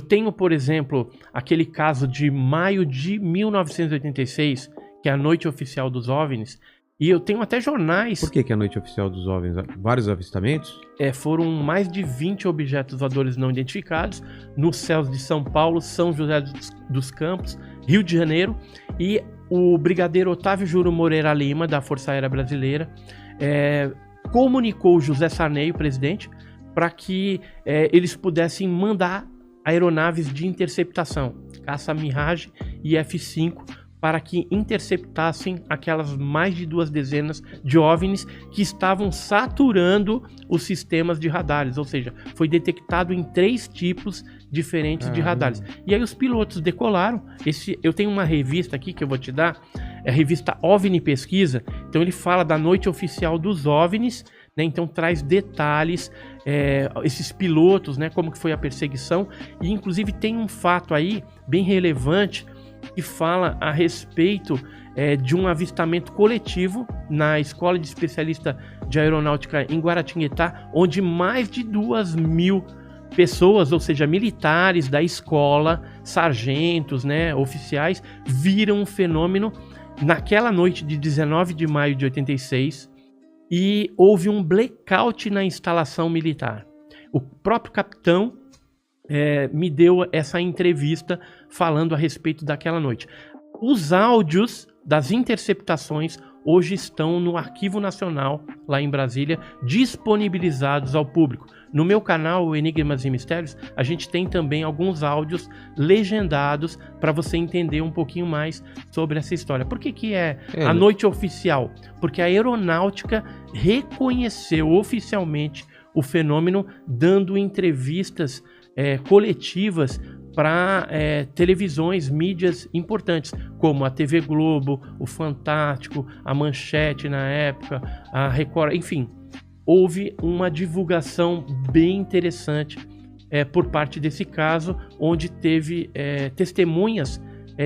tenho, por exemplo, aquele caso de maio de 1986, que é a noite oficial dos OVNIs, e eu tenho até jornais... Por que é a noite oficial dos OVNIs? Vários avistamentos? Foram mais de 20 objetos voadores não identificados nos céus de São Paulo, São José dos Campos, Rio de Janeiro, e o brigadeiro Otávio Júlio Moreira Lima, da Força Aérea Brasileira, comunicou o José Sarney, o presidente, para que eles pudessem mandar aeronaves de interceptação, caça Mirage e F-5, para que interceptassem aquelas mais de 2 dezenas de OVNIs que estavam saturando os sistemas de radares, ou seja, foi detectado em 3 tipos diferentes de radares. E aí os pilotos decolaram. Eu tenho uma revista aqui que eu vou te dar, é a revista OVNI Pesquisa, então ele fala da noite oficial dos OVNIs, né? Então traz detalhes, esses pilotos, né? Como que foi a perseguição, e inclusive tem um fato aí bem relevante que fala a respeito de um avistamento coletivo na Escola de Especialista de Aeronáutica em Guaratinguetá, onde mais de 2.000 pessoas, ou seja, militares da escola, sargentos, né, oficiais, viram um fenômeno naquela noite de 19 de maio de 86 e houve um blackout na instalação militar. O próprio capitão me deu essa entrevista falando a respeito daquela noite. Os áudios das interceptações hoje estão no Arquivo Nacional, lá em Brasília, disponibilizados ao público. No meu canal, Enigmas e Mistérios, a gente tem também alguns áudios legendados para você entender um pouquinho mais sobre essa história. Por que é a noite oficial? Porque a aeronáutica reconheceu oficialmente o fenômeno, dando entrevistas coletivas para televisões, mídias importantes, como a TV Globo, o Fantástico, a Manchete na época, a Record, enfim. Houve uma divulgação bem interessante por parte desse caso, onde teve testemunhas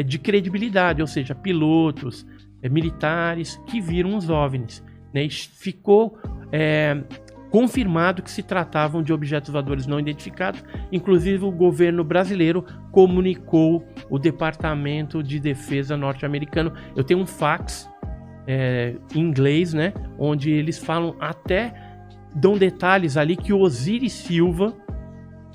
de credibilidade, ou seja, pilotos, militares que viram os OVNIs, né? E ficou confirmado que se tratavam de objetos voadores não identificados. Inclusive o governo brasileiro comunicou o Departamento de Defesa norte-americano. Eu tenho um fax em inglês, né, onde eles falam, até dão detalhes ali, que o Osiris Silva,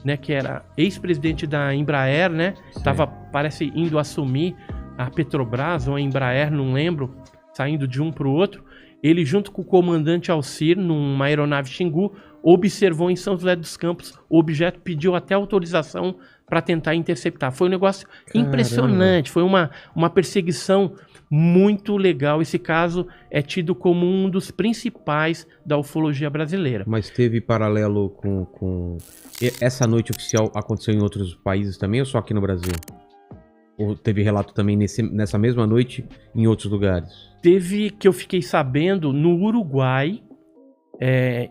né, que era ex-presidente da Embraer, né, estava, parece, indo assumir a Petrobras ou a Embraer, não lembro, saindo de um para o outro. Ele, junto com o comandante Alcir, numa aeronave Xingu, observou em São José dos Campos o objeto, pediu até autorização para tentar interceptar. Foi um negócio impressionante, foi uma perseguição muito legal. Esse caso é tido como um dos principais da ufologia brasileira. Mas teve paralelo com... Essa noite oficial aconteceu em outros países também ou só aqui no Brasil? Ou teve relato também nessa mesma noite em outros lugares? Teve, que eu fiquei sabendo, no Uruguai,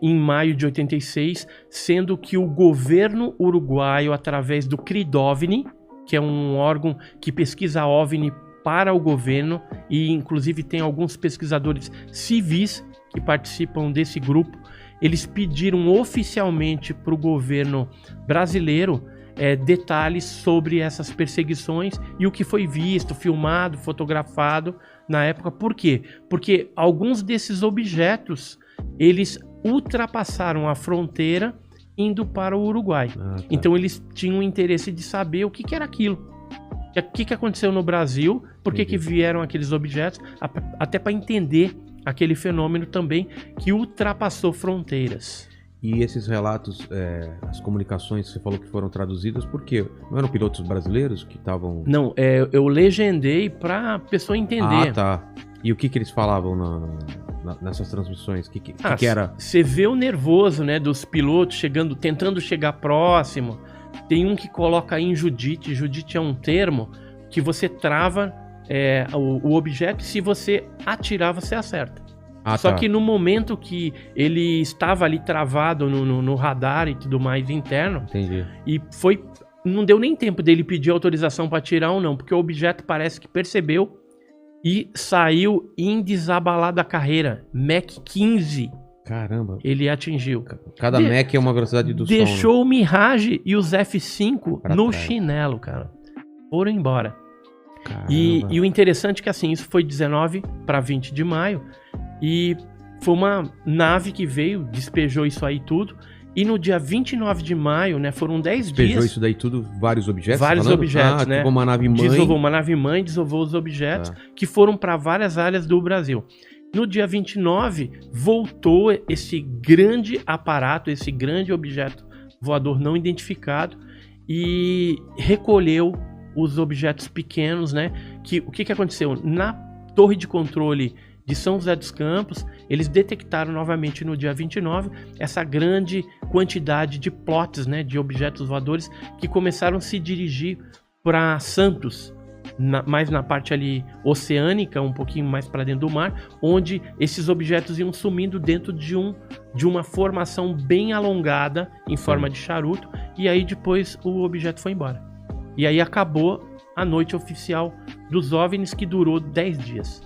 em maio de 86, sendo que o governo uruguaio, através do CRIDOVNI, que é um órgão que pesquisa OVNI para o governo, e inclusive tem alguns pesquisadores civis que participam desse grupo, eles pediram oficialmente para o governo brasileiro detalhes sobre essas perseguições e o que foi visto, filmado, fotografado na época. Por quê? Porque alguns desses objetos, eles ultrapassaram a fronteira indo para o Uruguai. Então eles tinham interesse de saber o que era aquilo. O que aconteceu no Brasil, por que vieram aqueles objetos, até para entender aquele fenômeno também que ultrapassou fronteiras. E esses relatos, as comunicações, você falou que foram traduzidas, por quê? Não eram pilotos brasileiros que estavam... Não, eu legendei para a pessoa entender. Ah, tá. E o que eles falavam nessas transmissões? O que era? Você vê o nervoso, né, dos pilotos tentando chegar próximo. Tem um que coloca em Judite. Judite é um termo que você trava o objeto, e se você atirar, você acerta. Só que no momento que ele estava ali travado no radar e tudo mais interno, entendi. E não deu nem tempo dele pedir autorização para atirar ou não, porque o objeto parece que percebeu e saiu em desabalada carreira, Mach 15, Caramba. Ele atingiu. Cada Mach é uma velocidade do som. Deixou o Mirage e os F5 Pra no trás. chinelo, cara. Foram embora. Caramba. E o interessante é que assim, isso foi 19 para 20 de maio. E foi uma nave que veio, despejou isso aí tudo. E no dia 29 de maio, né, foram 10 Despejou dias. isso daí tudo, vários objetos? Vários falando? objetos, né? Tipo uma nave mãe. Desovou uma nave mãe, desovou os objetos que foram para várias áreas do Brasil. No dia 29, voltou esse grande aparato, esse grande objeto voador não identificado e recolheu os objetos pequenos, né? O que aconteceu? Na torre de controle de São José dos Campos, eles detectaram novamente no dia 29 essa grande quantidade de plots, né, de objetos voadores que começaram a se dirigir para Santos, mais na parte ali oceânica, um pouquinho mais para dentro do mar, onde esses objetos iam sumindo dentro de uma formação bem alongada em forma de charuto, e aí depois o objeto foi embora. E aí acabou a noite oficial dos OVNIs, que durou 10 dias.